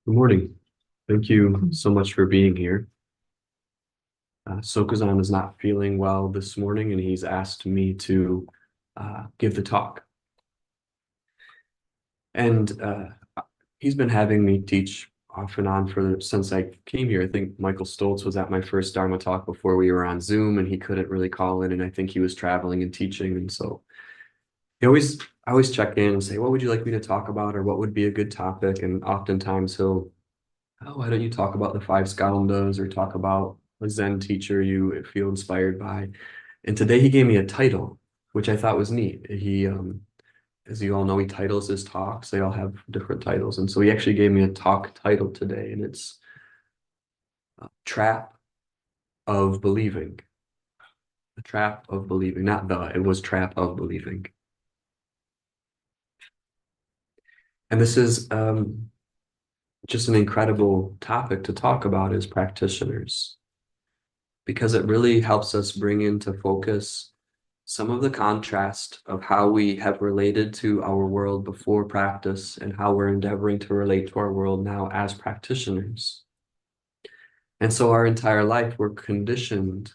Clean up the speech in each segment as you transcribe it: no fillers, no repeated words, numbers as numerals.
Good morning. Thank you so much for being here. Sokuzan is not feeling well this morning, and he's asked me to give the talk. And he's been having me teach off and on since I came here. I think Michael Stoltz was at my first Dharma talk before we were on Zoom, and he couldn't really call in, and I think he was traveling and teaching. And so I always check in and say, what would you like me to talk about, or what would be a good topic? And oftentimes he'll why don't you talk about the five skandhas or talk about a Zen teacher you feel inspired by? And today he gave me a title, which I thought was neat. As you all know, he titles his talks. They all have different titles. And so he actually gave me a talk title today, and it's Trap of Believing. The Trap of Believing, it was Trap of Believing. And this is just an incredible topic to talk about as practitioners, because it really helps us bring into focus some of the contrast of how we have related to our world before practice and how we're endeavoring to relate to our world now as practitioners. And so our entire life, we're conditioned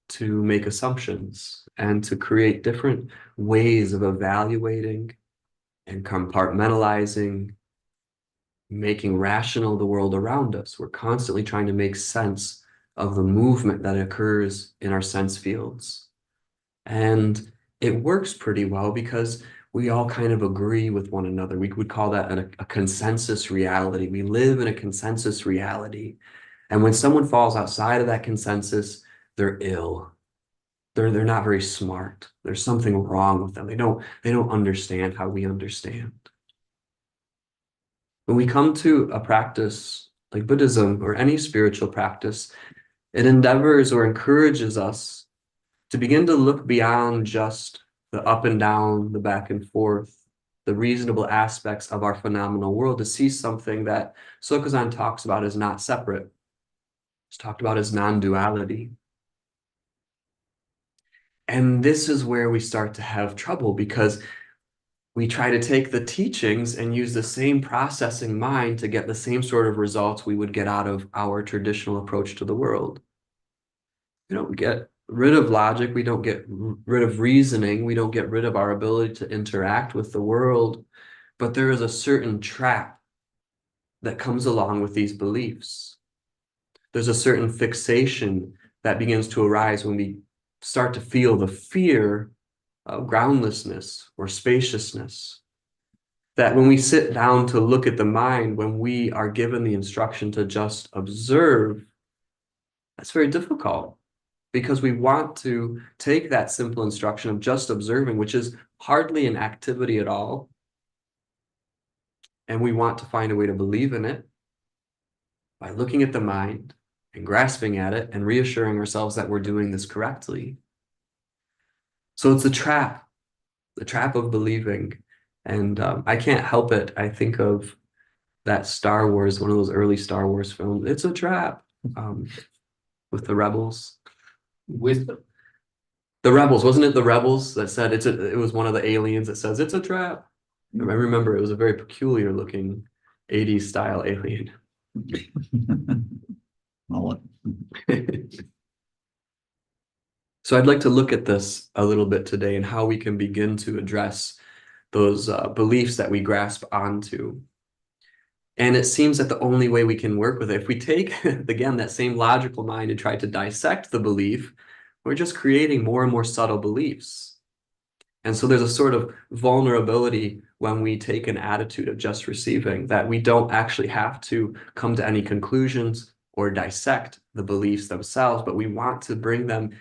to make assumptions and to create different ways of evaluating and compartmentalizing, making rational the world around us. We're constantly trying to make sense of the movement that occurs in our sense fields. And it works pretty well because we all kind of agree with one another. We would call that a consensus reality. We live in a consensus reality. And when someone falls outside of that consensus, they're ill. They're not very smart. There's something wrong with them. They don't understand how we understand. When we come to a practice like Buddhism or any spiritual practice, it endeavors or encourages us to begin to look beyond just the up and down, the back and forth, the reasonable aspects of our phenomenal world, to see something that Sokuzan talks about as not separate. It's talked about as non-duality. And this is where we start to have trouble, because we try to take the teachings and use the same processing mind to get the same sort of results we would get out of our traditional approach to the world. We don't get rid of logic. We don't get rid of reasoning. We don't get rid of our ability to interact with the world. But there is a certain trap that comes along with these beliefs. There's a certain fixation that begins to arise when we start to feel the fear of groundlessness or spaciousness. That when we sit down to look at the mind, when we are given the instruction to just observe, that's very difficult, because we want to take that simple instruction of just observing, which is hardly an activity at all, and we want to find a way to believe in it by looking at the mind and grasping at it and reassuring ourselves that we're doing this correctly. So it's the trap of believing. And I can't help it. I think of that Star Wars, one of those early Star Wars films. It's a trap, with the rebels. With The rebels, wasn't it the rebels that said it was one of the aliens that says it's a trap? I remember it was a very peculiar looking 80s style alien. I'll So I'd like to look at this a little bit today and how we can begin to address those beliefs that we grasp onto. And it seems that the only way we can work with it, if we take, again, that same logical mind and try to dissect the belief, we're just creating more and more subtle beliefs. And so there's a sort of vulnerability when we take an attitude of just receiving, that we don't actually have to come to any conclusions or dissect the beliefs themselves, but we want to bring them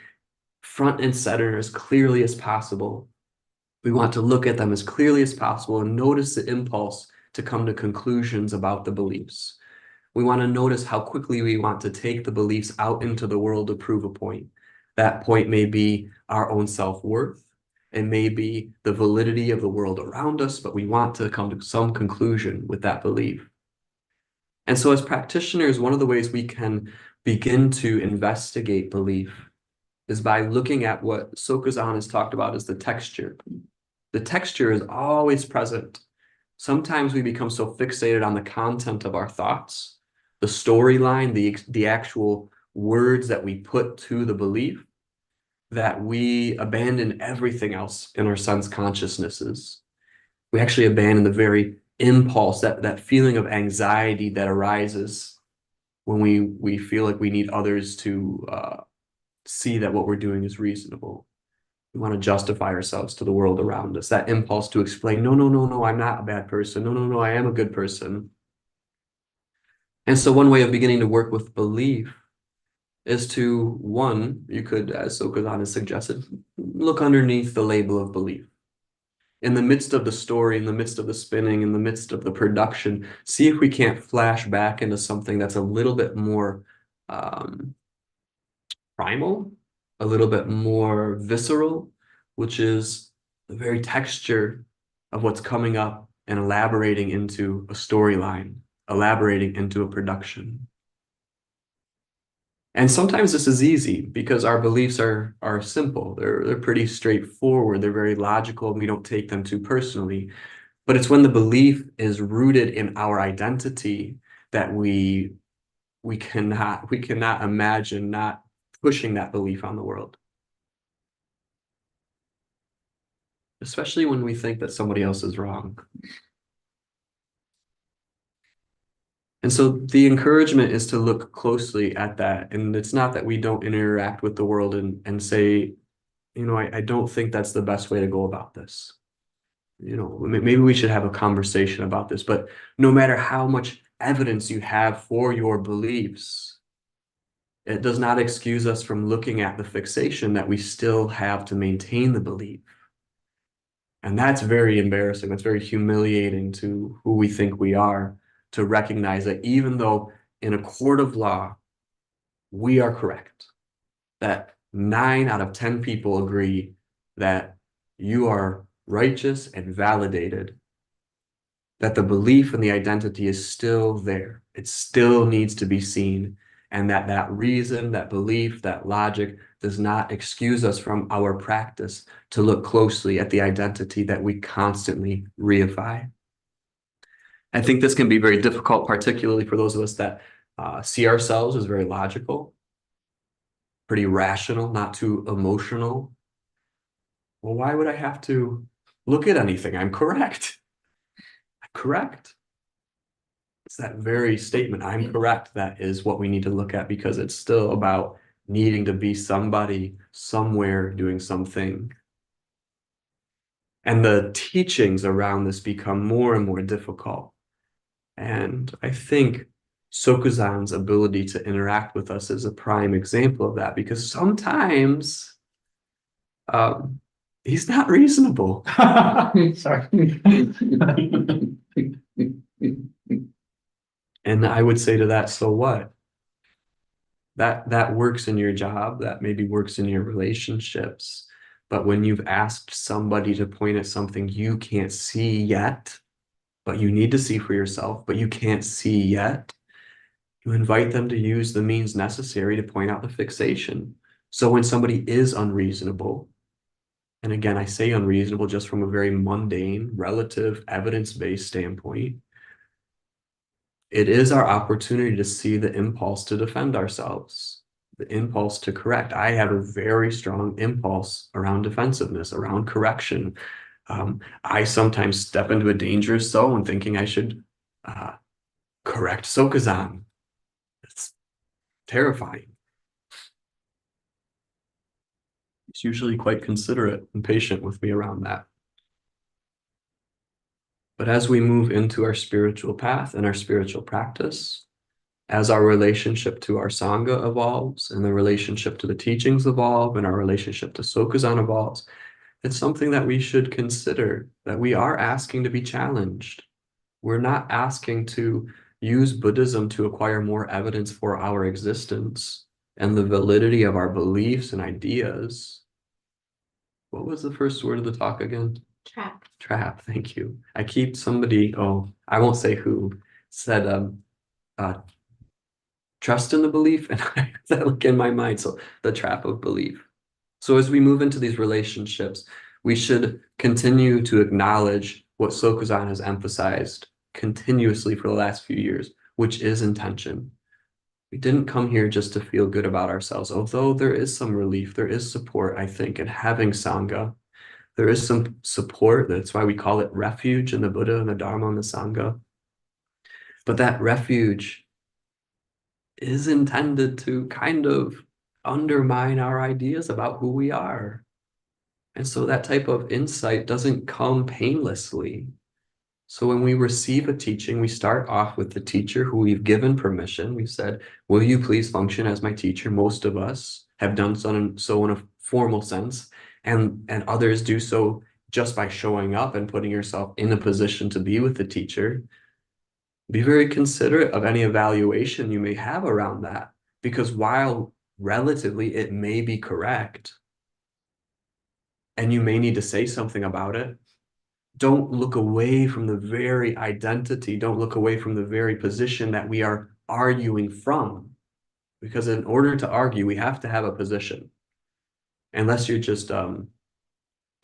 front and center as clearly as possible. We want to look at them as clearly as possible and notice the impulse to come to conclusions about the beliefs. We want to notice how quickly we want to take the beliefs out into the world to prove a point. That point may be our own self-worth. It may be the validity of the world around us, but we want to come to some conclusion with that belief. And so as practitioners, one of the ways we can begin to investigate belief is by looking at what Sokuzan has talked about as the texture. The texture is always present. Sometimes we become so fixated on the content of our thoughts, the storyline, the actual words that we put to the belief, that we abandon everything else in our son's consciousnesses. We actually abandon the very impulse, that feeling of anxiety that arises when we feel like we need others to see that what we're doing is reasonable. We want to justify ourselves to the world around us. That impulse to explain, no, no, no, no, I'm not a bad person. No, no, no, I am a good person. And so one way of beginning to work with belief is to, one, you could, as Sokazan has suggested, look underneath the label of belief. In the midst of the story, in the midst of the spinning, in the midst of the production, see if we can't flash back into something that's a little bit more primal, a little bit more visceral, which is the very texture of what's coming up and elaborating into a storyline, elaborating into a production. And sometimes this is easy because our beliefs are simple. They're pretty straightforward. They're very logical, and we don't take them too personally. But it's when the belief is rooted in our identity that we cannot imagine not pushing that belief on the world. Especially when we think that somebody else is wrong. And so the encouragement is to look closely at that. And it's not that we don't interact with the world and say, I don't think that's the best way to go about this. Maybe we should have a conversation about this. But no matter how much evidence you have for your beliefs, it does not excuse us from looking at the fixation that we still have to maintain the belief. And that's very embarrassing. That's very humiliating to who we think we are, to recognize that even though in a court of law, we are correct, that 9 out of 10 people agree that you are righteous and validated, that the belief and the identity is still there. It still needs to be seen. And that reason, that belief, that logic does not excuse us from our practice to look closely at the identity that we constantly reify. I think this can be very difficult, particularly for those of us that see ourselves as very logical, pretty rational, not too emotional. Well, why would I have to look at anything? I'm correct. I'm correct. It's that very statement, I'm correct, that is what we need to look at, because it's still about needing to be somebody, somewhere, doing something. And the teachings around this become more and more difficult. And I think Sokuzan's ability to interact with us is a prime example of that, because sometimes he's not reasonable. Sorry. And I would say to that, so what? That works in your job, that maybe works in your relationships. But when you've asked somebody to point at something you can't see yet, but you need to see for yourself, but you can't see yet, you invite them to use the means necessary to point out the fixation. So when somebody is unreasonable, and again, I say unreasonable just from a very mundane, relative, evidence-based standpoint, it is our opportunity to see the impulse to defend ourselves, the impulse to correct. I have a very strong impulse around defensiveness, around correction. I sometimes step into a dangerous zone thinking I should correct Sokazan. It's terrifying. He's usually quite considerate and patient with me around that. But as we move into our spiritual path and our spiritual practice, as our relationship to our Sangha evolves and the relationship to the teachings evolve and our relationship to Sokuzan evolves, it's something that we should consider, that we are asking to be challenged. We're not asking to use Buddhism to acquire more evidence for our existence and the validity of our beliefs and ideas. What was the first word of the talk again? Trap. Trap, thank you. I keep somebody, I won't say who, said trust in the belief, and I have that like in my mind, so the trap of belief. So as we move into these relationships, we should continue to acknowledge what Sokuzan has emphasized continuously for the last few years, which is intention. We didn't come here just to feel good about ourselves, although there is some relief, there is support, I think, in having Sangha. There is some support. That's why we call it refuge in the Buddha and the Dharma and the Sangha. But that refuge is intended to kind of undermine our ideas about who we are. And so that type of insight doesn't come painlessly. So when we receive a teaching, we start off with the teacher who we've given permission. We've said, will you please function as my teacher? Most of us have done so in a formal sense, and others do so just by showing up and putting yourself in a position to be with the teacher. Be very considerate of any evaluation you may have around that, because while relatively it may be correct, and you may need to say something about it, don't look away from the very identity, don't look away from the very position that we are arguing from. Because in order to argue, we have to have a position. Unless you're just a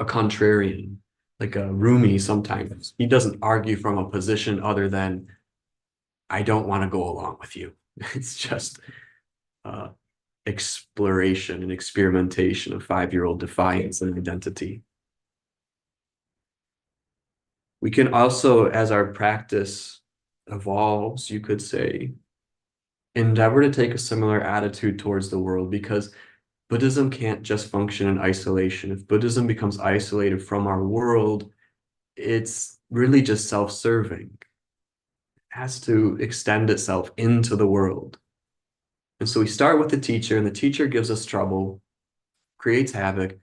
contrarian, like a Rumi sometimes. He doesn't argue from a position other than, I don't want to go along with you. It's just exploration and experimentation of 5-year-old defiance and identity. We can also, as our practice evolves, you could say, endeavor to take a similar attitude towards the world, because Buddhism can't just function in isolation. If Buddhism becomes isolated from our world, it's really just self-serving. It has to extend itself into the world. And so we start with the teacher, and the teacher gives us trouble, creates havoc,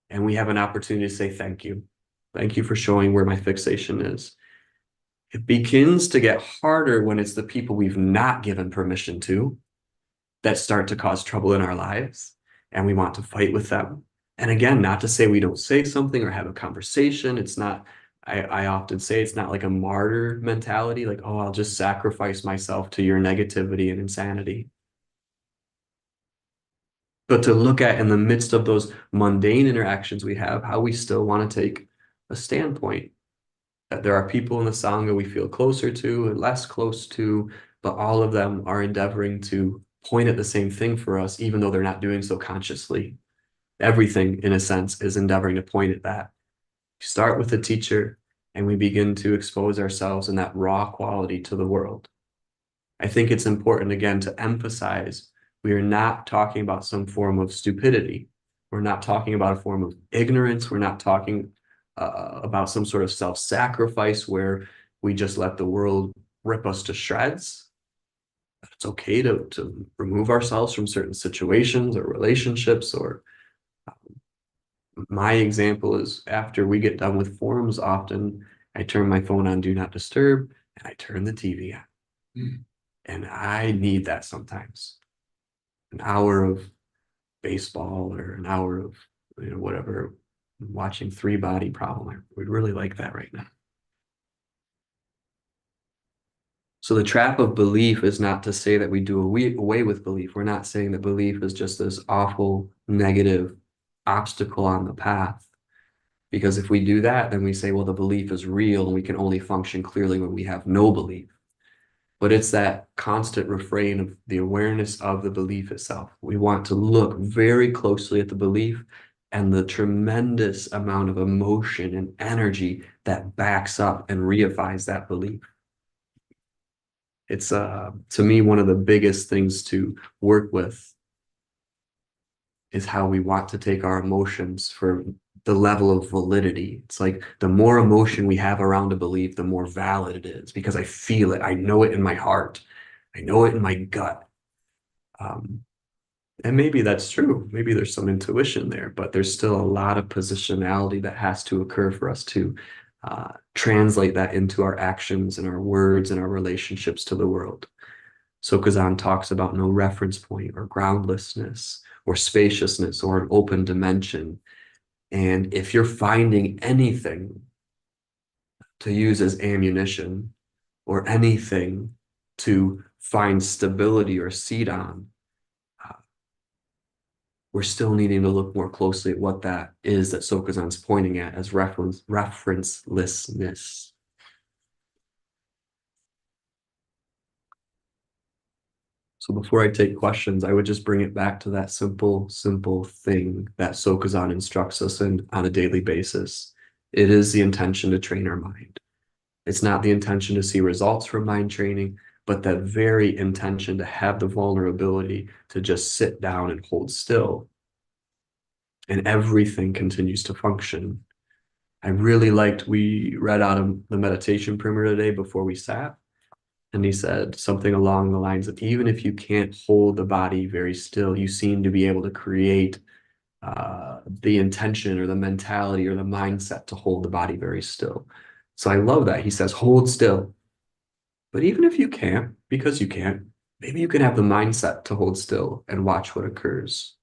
and we have an opportunity to say thank you. Thank you for showing where my fixation is. It begins to get harder when it's the people we've not given permission to that start to cause trouble in our lives, and we want to fight with them. And again, not to say we don't say something or have a conversation. It's not, I often say it's not like a martyr mentality, like, oh, I'll just sacrifice myself to your negativity and insanity. But to look at, in the midst of those mundane interactions we have, how we still want to take a standpoint. That there are people in the Sangha we feel closer to and less close to, but all of them are endeavoring to point at the same thing for us, even though they're not doing so consciously. Everything, in a sense, is endeavoring to point at that. We start with the teacher, and we begin to expose ourselves in that raw quality to the world. I think it's important, again, to emphasize we are not talking about some form of stupidity. We're not talking about a form of ignorance. We're not talking about some sort of self-sacrifice where we just let the world rip us to shreds. It's okay to remove ourselves from certain situations or relationships. Or my example is, after we get done with forums, often I turn my phone on Do Not Disturb and I turn the TV on. Mm. And I need that sometimes. An hour of baseball or an hour of, whatever, watching Three Body Problem. I would really like that right now. So the trap of belief is not to say that we do away with belief. We're not saying that belief is just this awful negative obstacle on the path. Because if we do that, then we say, well, the belief is real and we can only function clearly when we have no belief. But it's that constant refrain of the awareness of the belief itself. We want to look very closely at the belief and the tremendous amount of emotion and energy that backs up and reifies that belief. It's, to me, one of the biggest things to work with is how we want to take our emotions for the level of validity. It's like the more emotion we have around a belief, the more valid it is, because I feel it. I know it in my heart. I know it in my gut. And maybe that's true. Maybe there's some intuition there, but there's still a lot of positionality that has to occur for us to translate that into our actions and our words and our relationships to the world. So Kazan talks about no reference point or groundlessness or spaciousness or an open dimension. And if you're finding anything to use as ammunition or anything to find stability or seat on, we're still needing to look more closely at what that is that Sokuzan's pointing at as referencelessness. So before I take questions, I would just bring it back to that simple thing that Sokuzan instructs us in on a daily basis. It is the intention to train our mind. It's not the intention to see results from mind training, but that very intention to have the vulnerability to just sit down and hold still. And everything continues to function. I really liked, we read out of the meditation primer today before we sat. And he said something along the lines of, even if you can't hold the body very still, you seem to be able to create the intention or the mentality or the mindset to hold the body very still. So I love that. He says, hold still. But even if you can't, because you can't, maybe you can have the mindset to hold still and watch what occurs.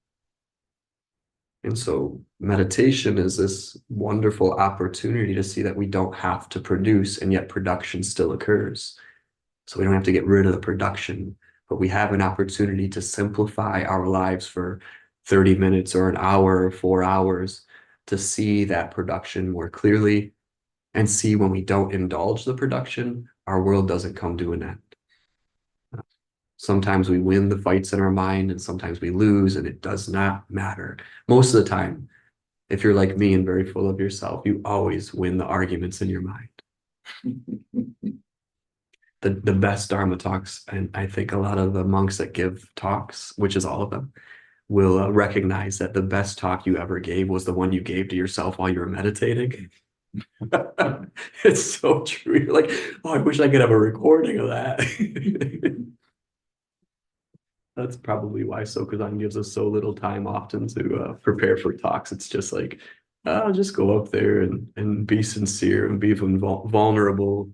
And so meditation is this wonderful opportunity to see that we don't have to produce, and yet production still occurs. So we don't have to get rid of the production, but we have an opportunity to simplify our lives for 30 minutes or an hour or 4 hours to see that production more clearly and see when we don't indulge the production, our world doesn't come to an end. Sometimes we win the fights in our mind and sometimes we lose, and it does not matter. Most of the time, if you're like me and very full of yourself, you always win the arguments in your mind. The best Dharma talks, and I think a lot of the monks that give talks, which is all of them, will recognize that the best talk you ever gave was the one you gave to yourself while you were meditating. It's so true. You're like, oh, I wish I could have a recording of that. That's probably why Sokuzan gives us so little time often to prepare for talks. It's just like, I'll just go up there and be sincere and be vulnerable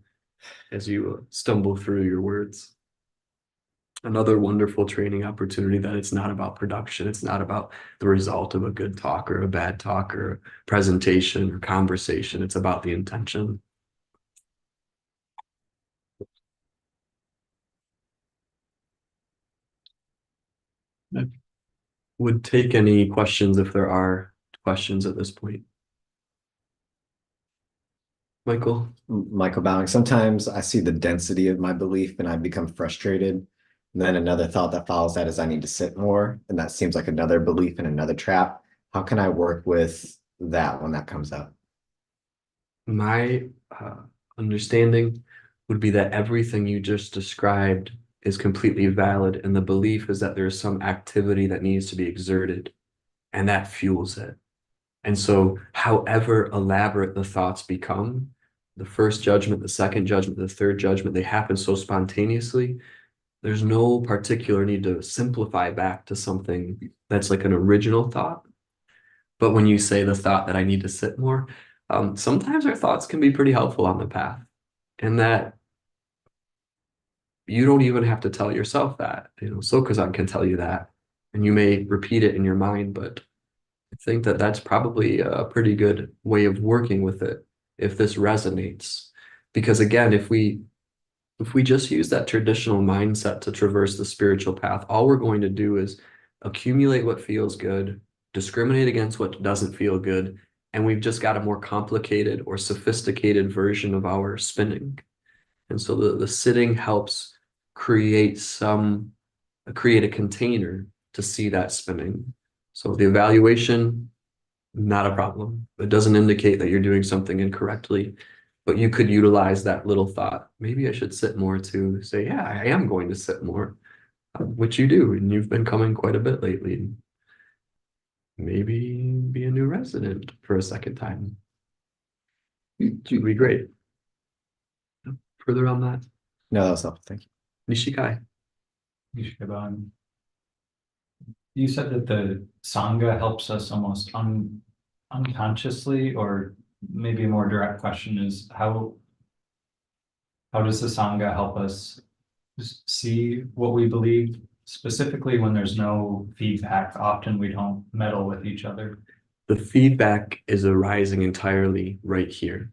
as you stumble through your words. Another wonderful training opportunity that it's not about production. It's not about the result of a good talk or a bad talk or presentation or conversation. It's about the intention. I would take any questions if there are questions at this point. Michael? Michael Bowing. Sometimes I see the density of my belief and I become frustrated. And then another thought that follows that is I need to sit more. And that seems like another belief and another trap. How can I work with that when that comes up? My understanding would be that everything you just described is completely valid, and the belief is that there's some activity that needs to be exerted, and that fuels it. And so, however elaborate the thoughts become, the first judgment, the second judgment, the third judgment, they happen so spontaneously. There's no particular need to simplify back to something that's like an original thought. But when you say the thought that I need to sit more, sometimes our thoughts can be pretty helpful on the path, and that you don't even have to tell yourself that. Sokuzan can tell you that, and you may repeat it in your mind, but I think that that's probably a pretty good way of working with it if this resonates. Because again, if we just use that traditional mindset to traverse the spiritual path, all we're going to do is accumulate what feels good, discriminate against what doesn't feel good, and we've just got a more complicated or sophisticated version of our spinning. And so the sitting helps create create a container to see that spinning. So the evaluation, not a problem. It doesn't indicate that you're doing something incorrectly, but you could utilize that little thought. Maybe I should sit more to say, yeah, I am going to sit more, which you do, and you've been coming quite a bit lately. Maybe be a new resident for a second time. It would be great. Further on that, No, that was helpful. Thank you. Nishikai. You said that the Sangha helps us almost unconsciously, or maybe a more direct question is how does the Sangha help us see what we believe, specifically when there's no feedback? Often we don't meddle with each other. The feedback is arising entirely right here.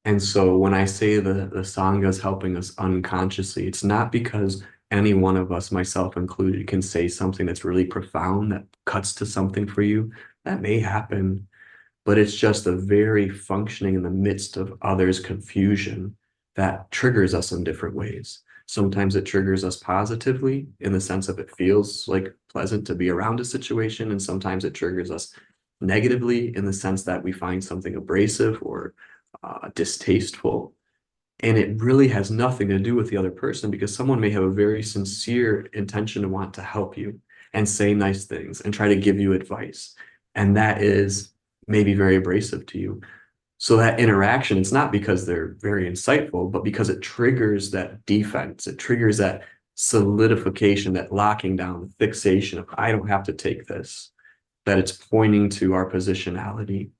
And so when I say the Sangha is helping us unconsciously, it's not because any one of us, myself included, can say something that's really profound that cuts to something for you. That may happen, but it's just a very functioning in the midst of others' confusion that triggers us in different ways. Sometimes it triggers us positively in the sense of it feels like pleasant to be around a situation, and sometimes it triggers us negatively in the sense that we find something abrasive or distasteful. And it really has nothing to do with the other person because someone may have a very sincere intention to want to help you and say nice things and try to give you advice. And that is maybe very abrasive to you. So that interaction, it's not because they're very insightful, but because it triggers that defense. It triggers that solidification, that locking down, the fixation of, I don't have to take this, that it's pointing to our positionality.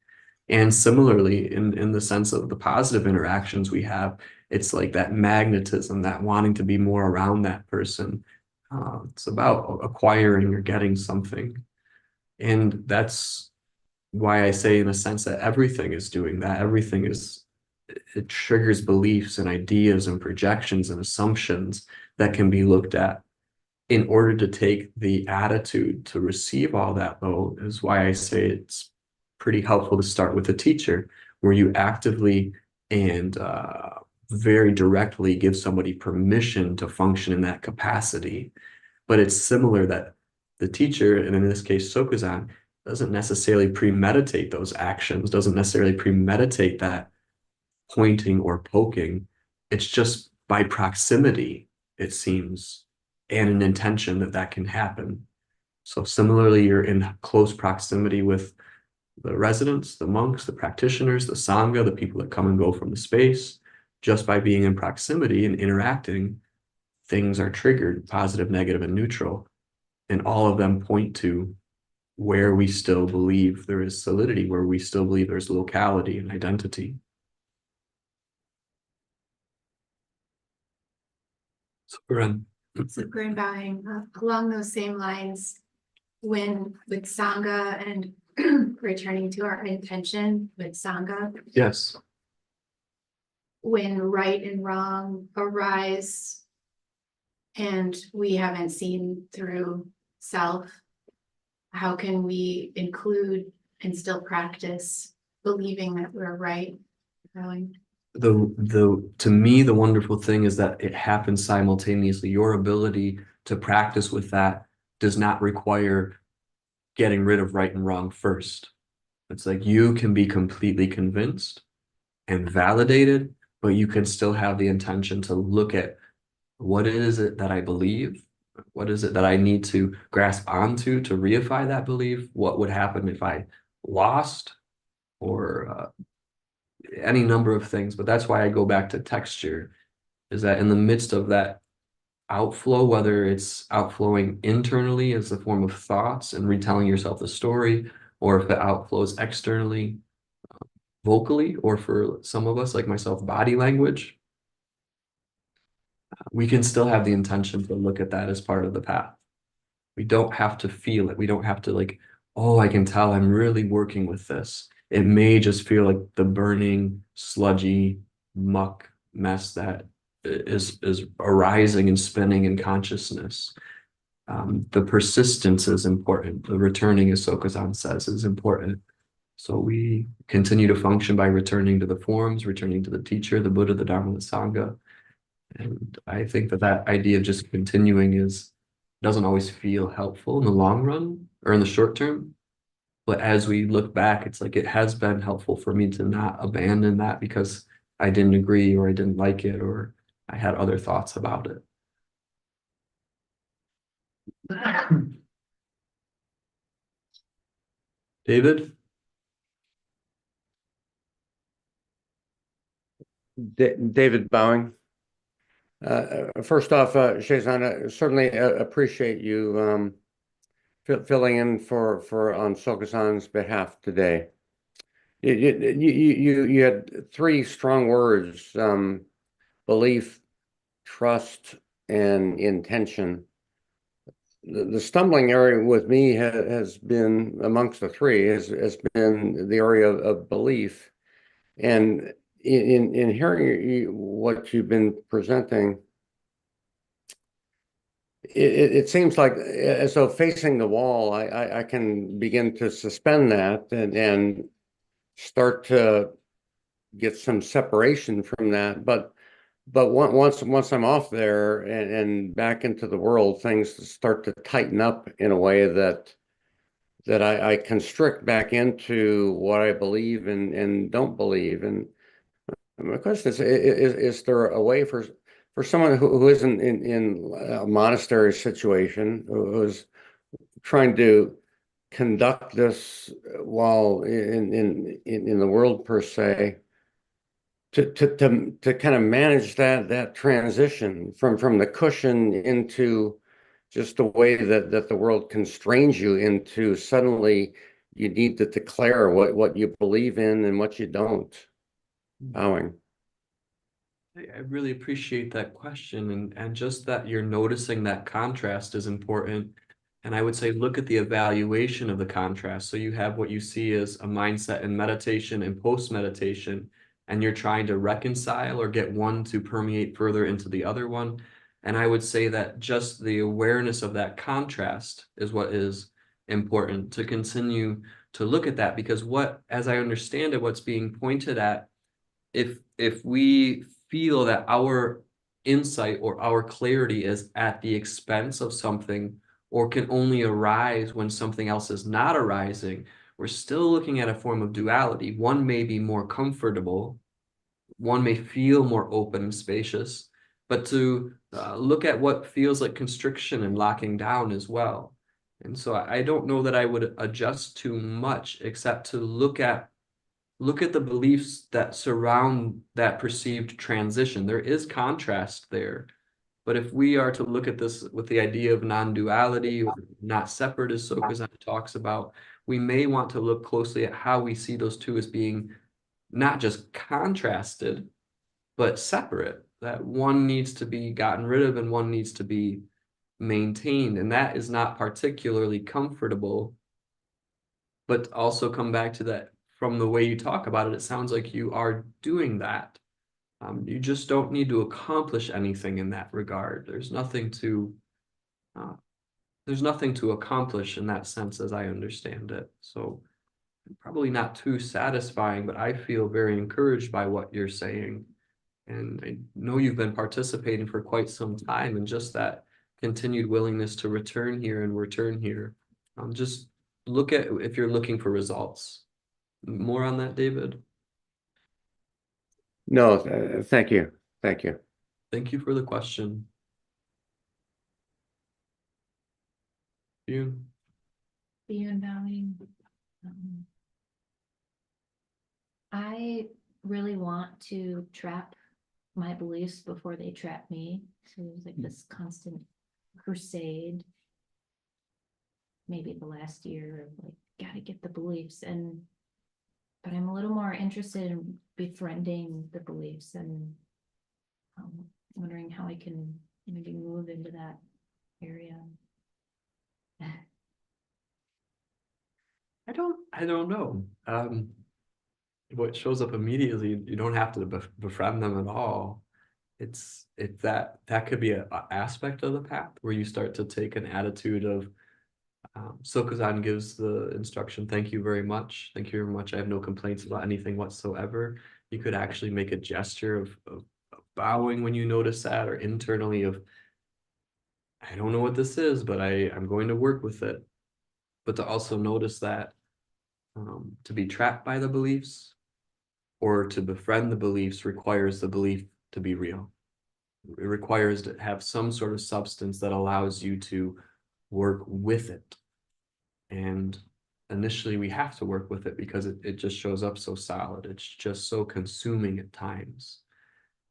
And similarly, in the sense of the positive interactions we have, it's like that magnetism, that wanting to be more around that person. It's about acquiring or getting something. And that's why I say, in a sense, that everything is doing that. Everything is, it triggers beliefs and ideas and projections and assumptions that can be looked at. In order to take the attitude to receive all that, though, is why I say it's pretty helpful to start with a teacher where you actively and very directly give somebody permission to function in that capacity. But it's similar that the teacher, and in this case, Sokuzan, doesn't necessarily premeditate those actions, doesn't necessarily premeditate that pointing or poking. It's just by proximity, it seems, and an intention that that can happen. So similarly, you're in close proximity with the residents, the monks, the practitioners, the Sangha, the people that come and go from the space. Just by being in proximity and interacting, things are triggered, positive, negative, and neutral. And all of them point to where we still believe there is solidity, where we still believe there's locality and identity. So we're on. So Grand bowing along those same lines, when with Sangha and returning to our intention with Sangha, Yes. when right and wrong arise and we haven't seen through self, how can we include and still practice believing that we're right? To me, the wonderful thing is that it happens simultaneously. Your ability to practice with that does not require getting rid of right and wrong first. It's like you can be completely convinced and validated, but you can still have the intention to look at what is it that I believe? What is it that I need to grasp onto to reify that belief? What would happen if I lost? Or any number of things. But that's why I go back to texture, is that in the midst of that outflow, whether it's outflowing internally as a form of thoughts and retelling yourself the story, or if it outflows externally, vocally, or for some of us, like myself, body language, we can still have the intention to look at that as part of the path. We don't have to feel it. We don't have to like, oh, I can tell I'm really working with this. It may just feel like the burning, sludgy muck mess that is arising and spinning in consciousness. The persistence is important. The returning, as Sokuzan says, is important. So we continue to function by returning to the forms, returning to the teacher, the Buddha, the Dharma, the Sangha. And I think that that idea of just continuing is doesn't always feel helpful in the long run or in the short term. But as we look back, it's like it has been helpful for me to not abandon that because I didn't agree or I didn't like it or I had other thoughts about it. David? David Bowing. First off, Chiezan, I certainly appreciate you filling in for on Sokuzan's behalf today. You had three strong words: belief, trust, and intention. The stumbling area with me has been amongst the three has been the area of belief, and in hearing what you've been presenting, it seems like as though facing the wall, I can begin to suspend that and start to get some separation from that. But once I'm off there and back into the world, things start to tighten up in a way that I constrict back into what I believe and don't believe. And my question is there a way for someone who isn't in a monastery situation, who's trying to conduct this while in the world per se, to kind of manage that transition from the cushion into just the way that the world constrains you into suddenly you need to declare what you believe in and what you don't. Bowing. I really appreciate that question, and just that you're noticing that contrast is important. And I would say look at the evaluation of the contrast. So you have what you see as a mindset in meditation and post-meditation, and you're trying to reconcile or get one to permeate further into the other one. And I would say that just the awareness of that contrast is what is important to continue to look at that, because what, as I understand it, what's being pointed at, if we feel that our insight or our clarity is at the expense of something, or can only arise when something else is not arising, we're still looking at a form of duality. One may be more comfortable, one may feel more open and spacious, but to look at what feels like constriction and locking down as well. And so I don't know that I would adjust too much, except to look at the beliefs that surround that perceived transition. There is contrast there. But if we are to look at this with the idea of non-duality or not separate, as Sokuzan talks about, we may want to look closely at how we see those two as being not just contrasted, but separate. That one needs to be gotten rid of and one needs to be maintained. And that is not particularly comfortable. But also come back to that, from the way you talk about it, it sounds like you are doing that. You just don't need to accomplish anything in that regard. Uh, there's nothing to accomplish in that sense, as I understand it. So probably not too satisfying, but I feel very encouraged by what you're saying. And I know you've been participating for quite some time, and just that continued willingness to return here and return here. Just look at if you're looking for results. More on that, David? No, thank you. Thank you. Thank you for the question. You. Beyond bowing. Um, I really want to trap my beliefs before they trap me. So there's like this constant crusade. Maybe the last year of like, gotta get the beliefs, but I'm a little more interested in befriending the beliefs and wondering how I can maybe move into that area. I don't know. What shows up immediately, you don't have to befriend them at all. It's that could be a aspect of the path where you start to take an attitude of, Sokuzan gives the instruction, thank you very much. Thank you very much. I have no complaints about anything whatsoever. You could actually make a gesture of bowing when you notice that, or internally of, I don't know what this is, but I'm going to work with it. But to also notice that to be trapped by the beliefs or to befriend the beliefs requires the belief to be real. It requires to have some sort of substance that allows you to work with it. And initially we have to work with it because it just shows up so solid. It's just so consuming at times.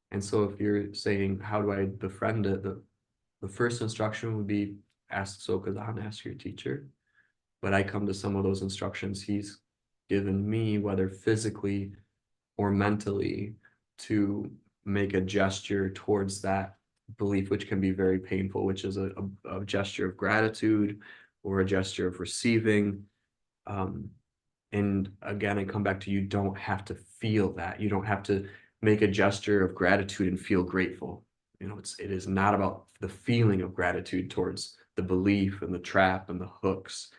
And so if you're saying, how do I befriend it? The first instruction would be ask Sokuzan, ask your teacher. But I come to some of those instructions he's given me, whether physically or mentally, to make a gesture towards that belief, which can be very painful, which is a gesture of gratitude or a gesture of receiving. And again, I come back to, you don't have to feel that. You don't have to make a gesture of gratitude and feel grateful. You know, it is not about the feeling of gratitude towards the belief and the trap and the hooks.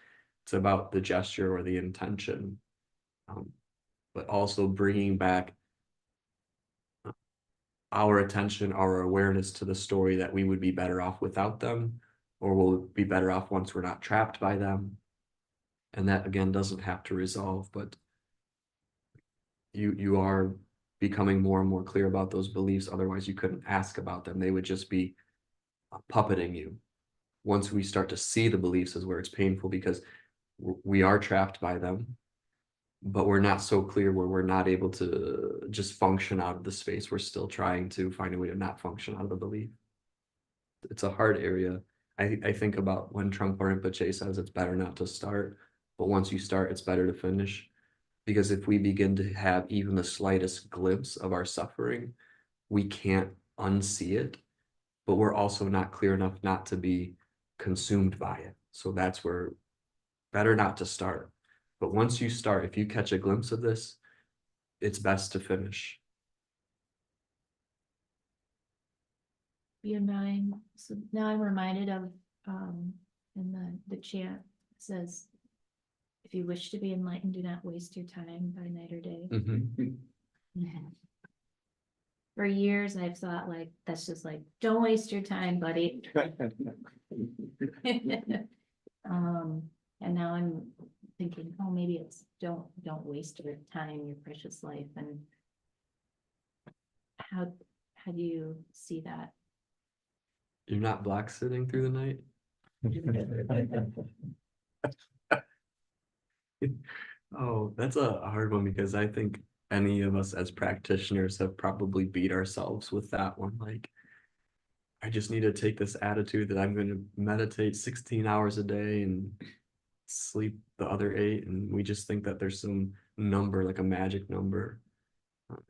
It's about the gesture or the intention, but also bringing back our attention, our awareness to the story that we would be better off without them, or we'll be better off once we're not trapped by them. And that again doesn't have to resolve, but you are becoming more and more clear about those beliefs. Otherwise, you couldn't ask about them. They would just be puppeting you. Once we start to see the beliefs is where it's painful, because we are trapped by them, but we're not so clear where we're not able to just function out of the space. We're still trying to find a way to not function out of the belief. It's a hard area. I think about when Trungpa Rinpoche says it's better not to start, but once you start, it's better to finish. Because if we begin to have even the slightest glimpse of our suffering, we can't unsee it, but we're also not clear enough not to be consumed by it. So that's where better not to start. But once you start, if you catch a glimpse of this, it's best to finish. Be mine. So now I'm reminded of, in the chant says, if you wish to be enlightened, do not waste your time by night or day. For years, I've thought like, that's just like, don't waste your time, buddy. And now I'm thinking, oh, maybe it's don't waste your time, your precious life. And how do you see that? You're not black sitting through the night? Oh, that's a hard one, because I think any of us as practitioners have probably beat ourselves with that one. Like, I just need to take this attitude that I'm going to meditate 16 hours a day and sleep the other 8. And we just think that there's some number, like a magic number.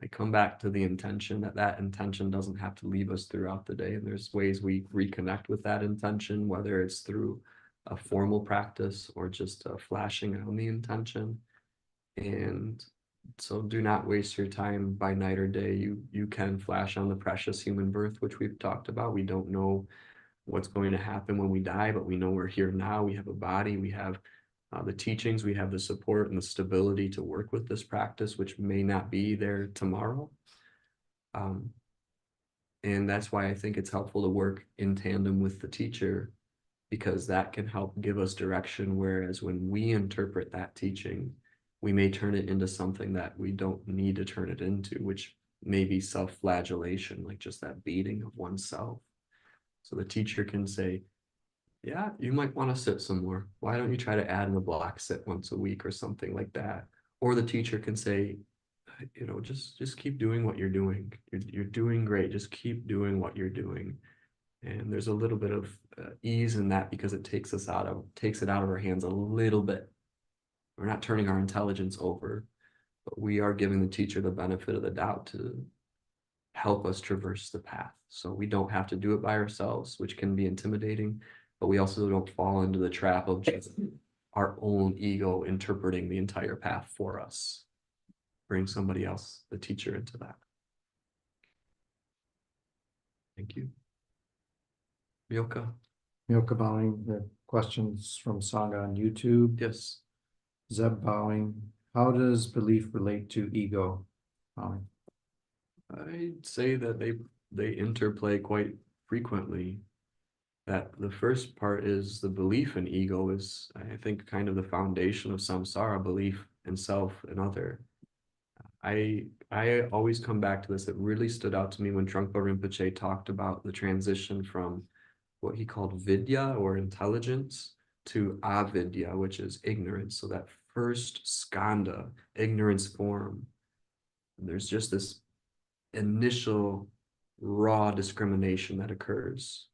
I come back to the intention, that intention doesn't have to leave us throughout the day. And there's ways we reconnect with that intention, whether it's through a formal practice or just flashing on the intention. And so do not waste your time by night or day. You can flash on the precious human birth, which we've talked about. We don't know what's going to happen when we die, but we know we're here now. We have a body, we have the teachings, we have the support and the stability to work with this practice, which may not be there tomorrow. And that's why I think it's helpful to work in tandem with the teacher, because that can help give us direction. Whereas when we interpret that teaching, we may turn it into something that we don't need to turn it into, which may be self-flagellation, like just that beating of oneself. So the teacher can say, yeah, you might want to sit some more. Why don't you try to add in a block sit once a week or something like that? Or the teacher can say, you know, just keep doing what you're doing. You're doing great. Just keep doing what you're doing. And there's a little bit of ease in that, because it takes it out of our hands a little bit. We're not turning our intelligence over, but we are giving the teacher the benefit of the doubt to help us traverse the path. So we don't have to do it by ourselves, which can be intimidating, but we also don't fall into the trap of just our own ego interpreting the entire path for us. Bring somebody else, the teacher, into that. Thank you. Myoka. Milka bowing, the questions from Sangha on YouTube. Yes. Zeb bowing, how does belief relate to ego? Bowing. I'd say that they interplay quite frequently. That the first part is the belief in ego is, I think, kind of the foundation of samsara, belief in self and other. I always come back to this. It really stood out to me when Trungpa Rinpoche talked about the transition from what he called vidya, or intelligence, to avidya, which is ignorance. So that first skandha, ignorance form, there's just this initial raw discrimination that occurs.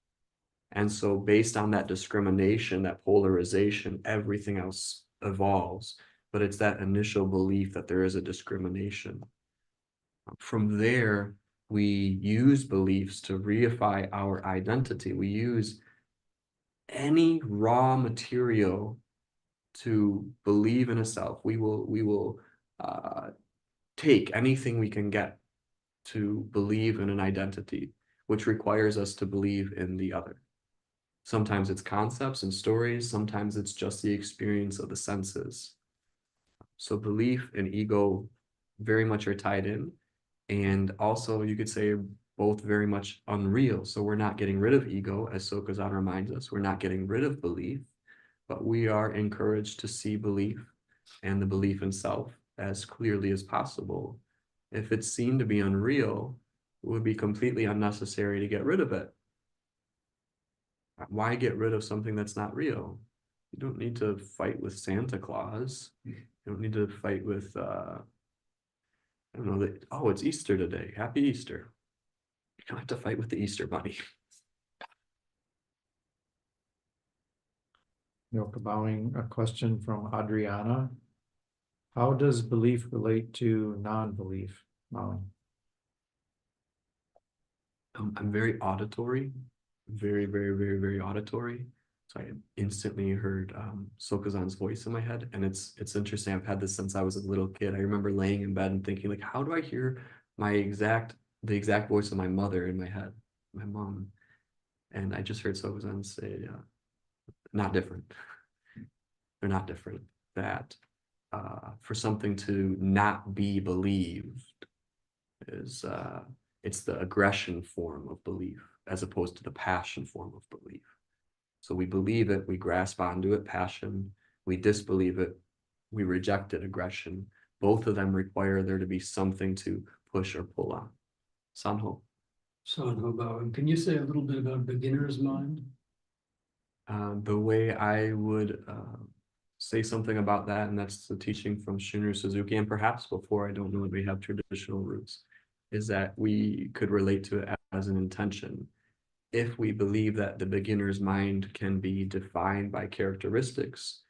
And so based on that discrimination, that polarization, everything else evolves. But it's that initial belief that there is a discrimination. From there, we use beliefs to reify our identity. We use any raw material to believe in a self. We will take anything we can get to believe in an identity. which requires us to believe in the other. Sometimes it's concepts and stories, sometimes it's just the experience of the senses. So belief and ego very much are tied in. And also you could say both very much unreal. So we're not getting rid of ego, as Sokuzan reminds us. We're not getting rid of belief, but we are encouraged to see belief and the belief in self as clearly as possible. If it's seen to be unreal, it would be completely unnecessary to get rid of it. Why get rid of something that's not real? You don't need to fight with Santa Claus. You don't need to fight with, I don't know, that, oh, it's Easter today. Happy Easter. You don't have to fight with the Easter bunny. Milk bowing, a question from Adriana. How does belief relate to non-belief? Bowing. I'm very auditory, very, very, very, very auditory. So I instantly heard Sokuzan's voice in my head, and it's interesting. I've had this since I was a little kid. I remember laying in bed and thinking, like, how do I hear the exact voice of my mother in my head, my mom? And I just heard Sokuzan say, not different. They're not different. That for something to not be believed is it's the aggression form of belief as opposed to the passion form of belief. So we believe it, we grasp onto it, passion, we disbelieve it, we reject it, aggression. Both of them require there to be something to push or pull on. Sanho. Sanho, can you say a little bit about beginner's mind? The way I would say something about that, and that's the teaching from Shunryu Suzuki, and perhaps before, I don't know if we have traditional roots, is that we could relate to it as an intention. If we believe that the beginner's mind can be defined by characteristics,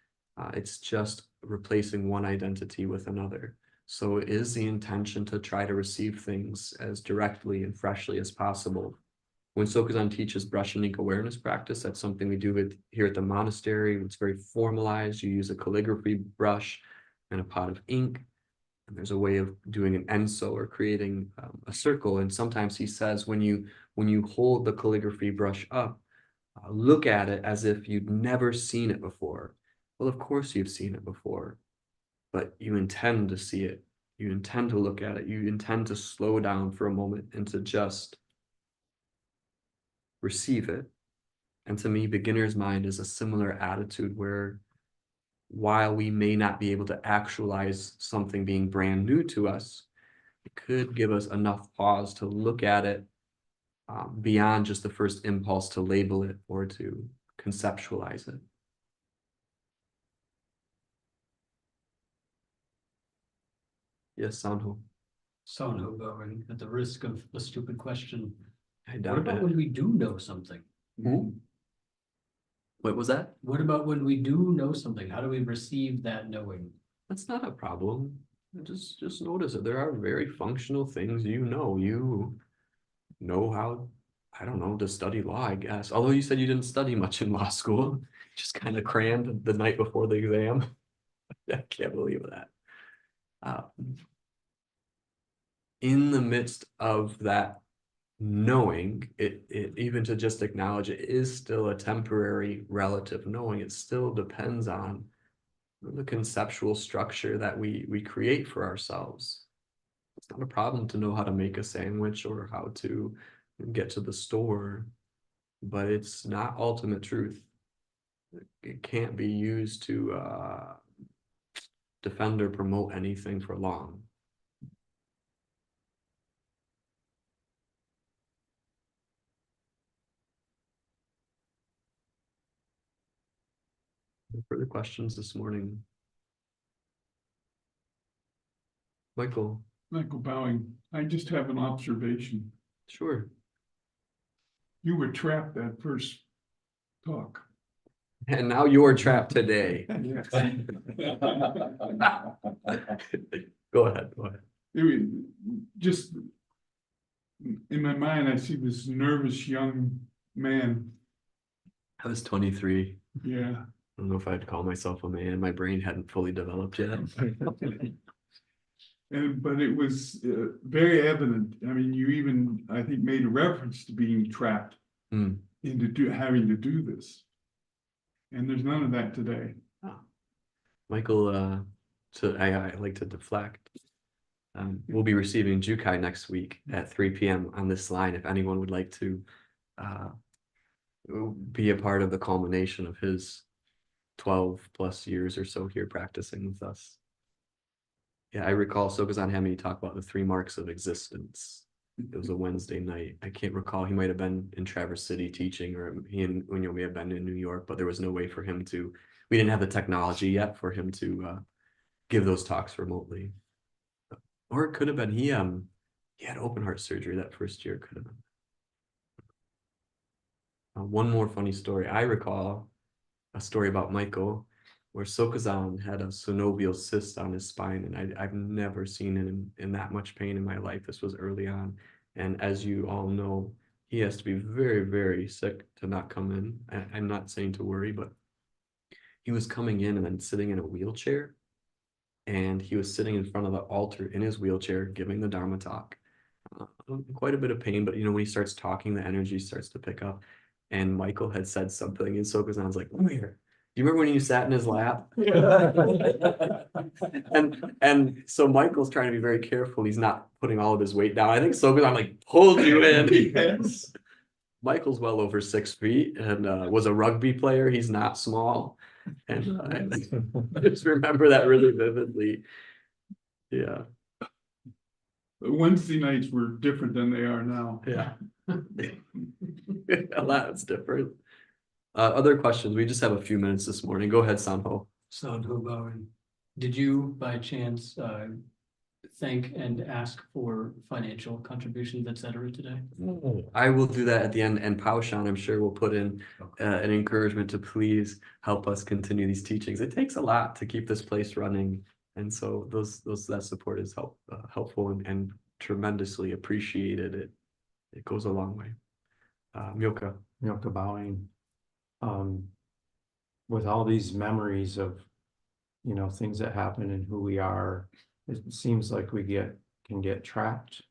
it's just replacing one identity with another. So it is the intention to try to receive things as directly and freshly as possible. When Sokuzan teaches brush and ink awareness practice, that's something we do here at the monastery. It's very formalized. You use a calligraphy brush and a pot of ink. And there's a way of doing an enso or creating a circle. And sometimes he says, when you hold the calligraphy brush up, look at it as if you'd never seen it before. Well, of course you've seen it before, but you intend to see it. You intend to look at it. You intend to slow down for a moment and to just receive it. And to me, beginner's mind is a similar attitude where while we may not be able to actualize something being brand new to us, it could give us enough pause to look at it beyond just the first impulse to label it or to conceptualize it. Yes, Sanho. Sanho, at the risk of a stupid question, I what doubt about it. when we do know something? What was that? What about when we do know something? How do we receive that knowing? That's not a problem. Just notice it. There are very functional things you know. You know how, I don't know, to study law, I guess. Although you said you didn't study much in law school, just kind of crammed the night before the exam. I can't believe that. In the midst of that knowing, it even to just acknowledge it is still a temporary relative knowing. It still depends on the conceptual structure that we create for ourselves. It's not a problem to know how to make a sandwich or how to get to the store, but it's not ultimate truth. It can't be used to defend or promote anything for long. No further questions this morning? Michael. Michael Bowing, I just have an observation. Sure. You were trapped that first talk. And now you're trapped today. Yes. Go ahead. I mean, just in my mind, I see this nervous young man. I was 23. Yeah. I don't know if I'd call myself a man. My brain hadn't fully developed yet. but it was very evident. I mean, you even, I think, made a reference to being trapped Hmm. into having to do this. And there's none of that today. Michael, so I like to deflect. We'll be receiving Jukai next week at 3 p.m. on this line. If anyone would like to be a part of the culmination of his 12 plus years or so here practicing with us. Yeah, I recall Sokazan had me talk about the 3 marks of existence. It was a Wednesday night. I can't recall. He might have been in Traverse City teaching, or he and Unyo may have been in New York, but there was no way for him to, we didn't have the technology yet for him to give those talks remotely. Or it could have been he had open heart surgery that first year, could have been. One more funny story. I recall a story about Michael where Sokazan had a synovial cyst on his spine, and I've never seen him in that much pain in my life. This was early on. And as you all know, he has to be very, very sick to not come in. I'm not saying to worry, but he was coming in and then sitting in a wheelchair. And he was sitting in front of the altar in his wheelchair, giving the Dharma talk. Quite a bit of pain, but when he starts talking, the energy starts to pick up. And Michael had said something, and Sokazan's like, "Come here. Do you remember when you sat in his lap?" and so Michael's trying to be very careful. He's not putting all of his weight down. I think Sokazan like pulled you in. Yes. Michael's well over 6 feet and was a rugby player. He's not small. And I just remember that really vividly. Yeah. Wednesday nights were different than they are now. Yeah. A lot's different. Other questions? We just have a few minutes this morning. Go ahead, Sanho. Sadhu Bhavan. Did you by chance thank and ask for financial contributions, et cetera, today? I will do that at the end, and Paushan, I'm sure, will put in an encouragement to please help us continue these teachings. It takes a lot to keep this place running, and so that support is helpful and tremendously appreciated. It goes a long way. Myoka. Milka bowing. With all these memories of, things that happen and who we are, it seems like we can get trapped.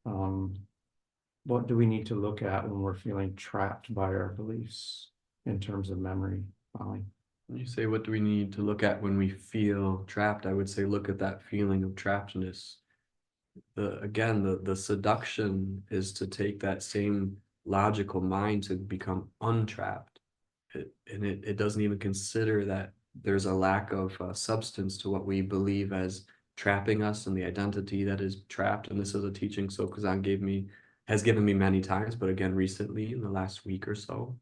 What do we need to look at when we're feeling trapped by our beliefs in terms of memory, Bowing? When you say what do we need to look at when we feel trapped, I would say look at that feeling of trappedness. The seduction is to take that same logical mind to become untrapped. It doesn't even consider that there's a lack of substance to what we believe as trapping us and the identity that is trapped. And this is a teaching Sokazan has given me many times, but again recently in the last week or so,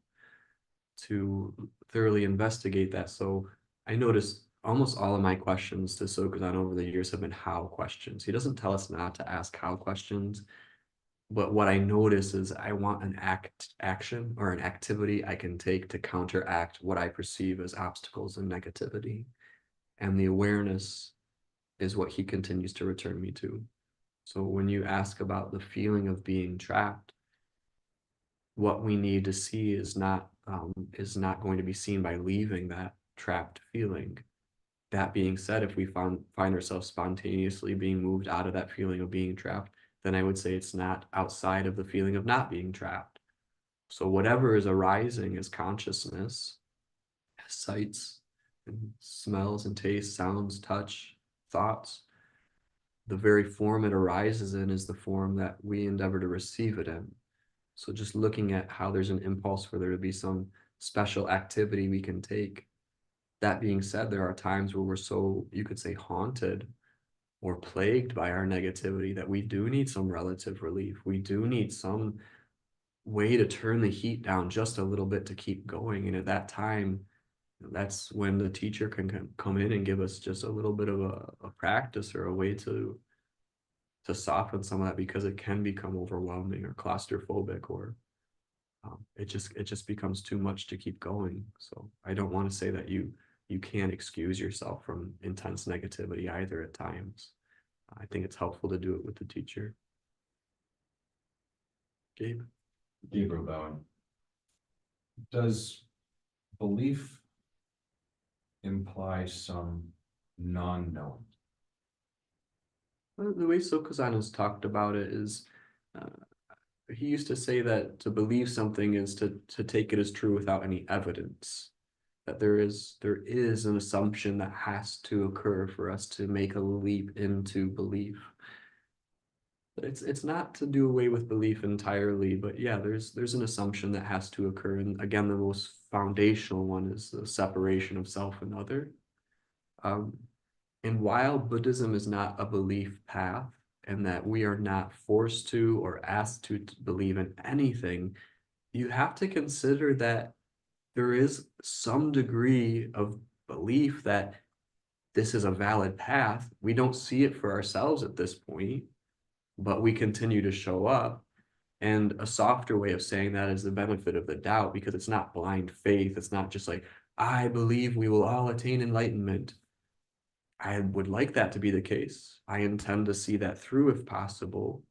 to thoroughly investigate that. So I noticed almost all of my questions to Sokazan over the years have been how questions. He doesn't tell us not to ask how questions, but what I notice is I want an action or an activity I can take to counteract what I perceive as obstacles and negativity. And the awareness is what he continues to return me to. So when you ask about the feeling of being trapped, what we need to see is not going to be seen by leaving that trapped feeling. That being said, if we find ourselves spontaneously being moved out of that feeling of being trapped, then I would say it's not outside of the feeling of not being trapped. So whatever is arising as consciousness, as sights and smells and tastes, sounds, touch, thoughts, the very form it arises in is the form that we endeavor to receive it in. So just looking at how there's an impulse for there to be some special activity we can take. That being said, there are times where we're so, you could say, haunted or plagued by our negativity that we do need some relative relief. We do need some way to turn the heat down just a little bit to keep going. And at that time, that's when the teacher can come in and give us just a little bit of a practice or a way to soften some of that, because it can become overwhelming or claustrophobic, or it just becomes too much to keep going. So I don't want to say that you can't excuse yourself from intense negativity either at times. I think it's helpful to do it with the teacher. Gabe? Gabriel Bowen. Does belief imply some non-knowing? Well, the way Sokuzan has talked about it is, he used to say that to believe something is to take it as true without any evidence. That there is an assumption that has to occur for us to make a leap into belief. But it's not to do away with belief entirely, but yeah, there's an assumption that has to occur. And again, the most foundational one is the separation of self and other. And while Buddhism is not a belief path, and that we are not forced to or asked to believe in anything, you have to consider that there is some degree of belief that this is a valid path. We don't see it for ourselves at this point, but we continue to show up. And a softer way of saying that is the benefit of the doubt, because it's not blind faith. It's not just like, I believe we will all attain enlightenment. I would like that to be the case. I intend to see that through if possible.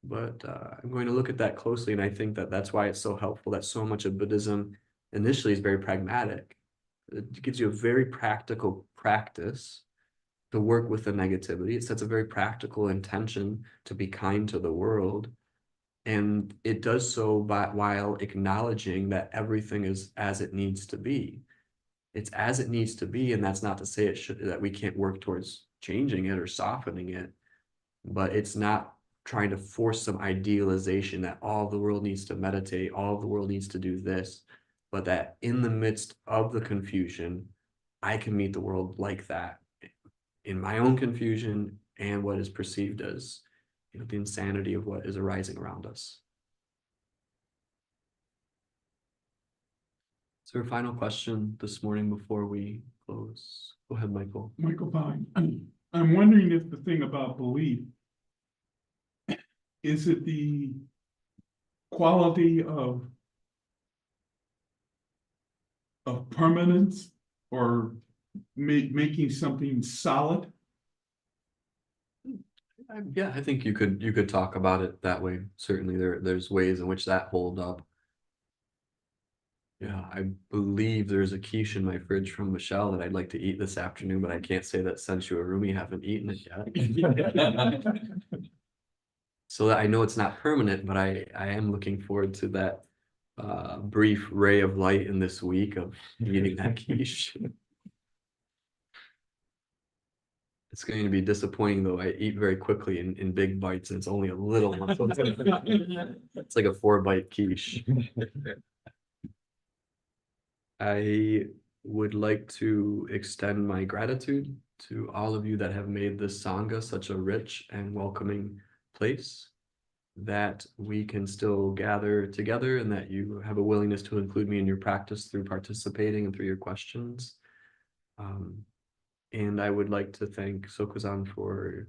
But I'm going to look at that closely, and I think that that's why it's so helpful that so much of Buddhism initially is very pragmatic. It gives you a very practical practice to work with the negativity. It sets a very practical intention to be kind to the world. And it does so while acknowledging that everything is as it needs to be. It's as it needs to be, and that's not to say that we can't work towards changing it or softening it, but it's not trying to force some idealization that all the world needs to meditate, all the world needs to do this, but that in the midst of the confusion, I can meet the world like that, in my own confusion and what is perceived as, the insanity of what is arising around us. Is there a final question this morning before we close? Go ahead, Michael. Michael Pine, I'm wondering if the thing about belief, is it the quality of permanence, or making something solid? Yeah, I think you could talk about it that way. Certainly there's ways in which that hold up. Yeah, I believe there's a quiche in my fridge from Michelle that I'd like to eat this afternoon, but I can't say that since you Arumi haven't eaten it yet. So that I know it's not permanent, but I am looking forward to that brief ray of light in this week of eating that quiche. It's going to be disappointing though. I eat very quickly in big bites, and it's only a little one. So it's like a 4-bite quiche. I would like to extend my gratitude to all of you that have made this Sangha such a rich and welcoming place, that we can still gather together, and that you have a willingness to include me in your practice through participating and through your questions. And I would like to thank Sokuzan for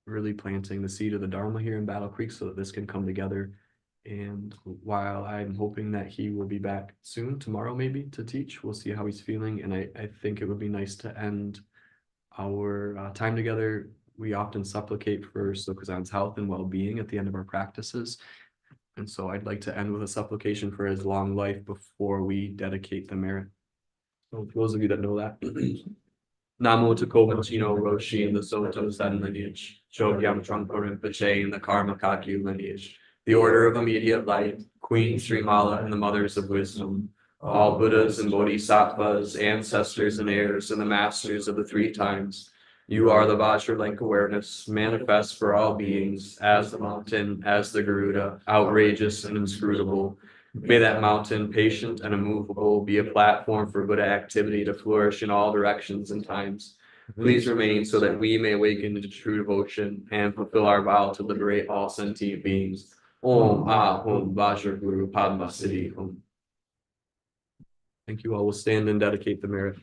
really planting the seed of the Dharma here in Battle Creek so that this can come together. And while I'm hoping that he will be back soon, tomorrow maybe, to teach, we'll see how he's feeling. And I think it would be nice to end our time together. We often supplicate for Sokuzan's health and well-being at the end of our practices. And so I'd like to end with a supplication for his long life before we dedicate the merit. So for those of you that know that, Namo Takoba Chino Roshi in the Soto Zen lineage, Chogyam Trungpa Rinpoche in the Karma Kakyu lineage, the Order of Immediate Light, Queen Srimala and the Mothers of Wisdom, all Buddhas and Bodhisattvas, ancestors and heirs, and the masters of the 3 times. You are the Vajra-like awareness, manifest for all beings, as the mountain, as the Garuda, outrageous and inscrutable. May that mountain, patient and immovable, be a platform for Buddha activity to flourish in all directions and times. Please remain so that we may awaken into true devotion and fulfill our vow to liberate all sentient beings. Om Ahum Vajra Guru Padma Siddhi Om. Thank you all. We'll stand and dedicate the merit.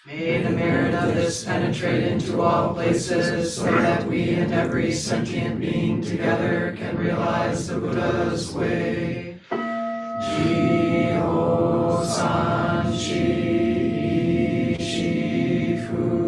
May the merit of this penetrate into all places, so that we and every sentient being together can realize the Buddha's way. Ji-ho san shi shi fu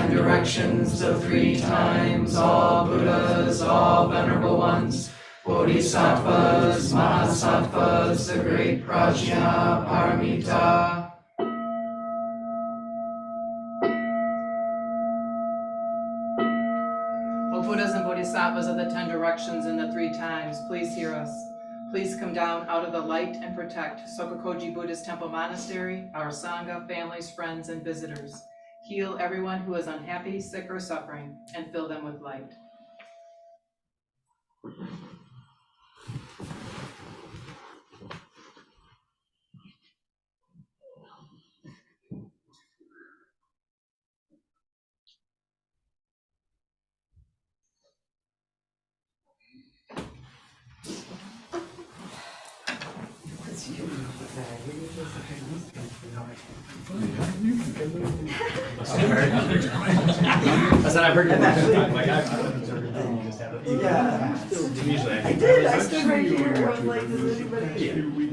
10 directions, the 3 times, all Buddhas, all venerable ones, Bodhisattvas, Mahasattvas, the great Prajna Paramita. O Buddhas and Bodhisattvas of the 10 directions and the 3 times, please hear us. Please come down out of the light and protect Sokokoji Buddhist Temple Monastery, our Sangha, families, friends, and visitors. Heal everyone who is unhappy, sick, or suffering, and fill them with light. I said I've heard you. Like I've observed it, you just have it. Yeah. Usually I did, I stood right here, I was like, does anybody?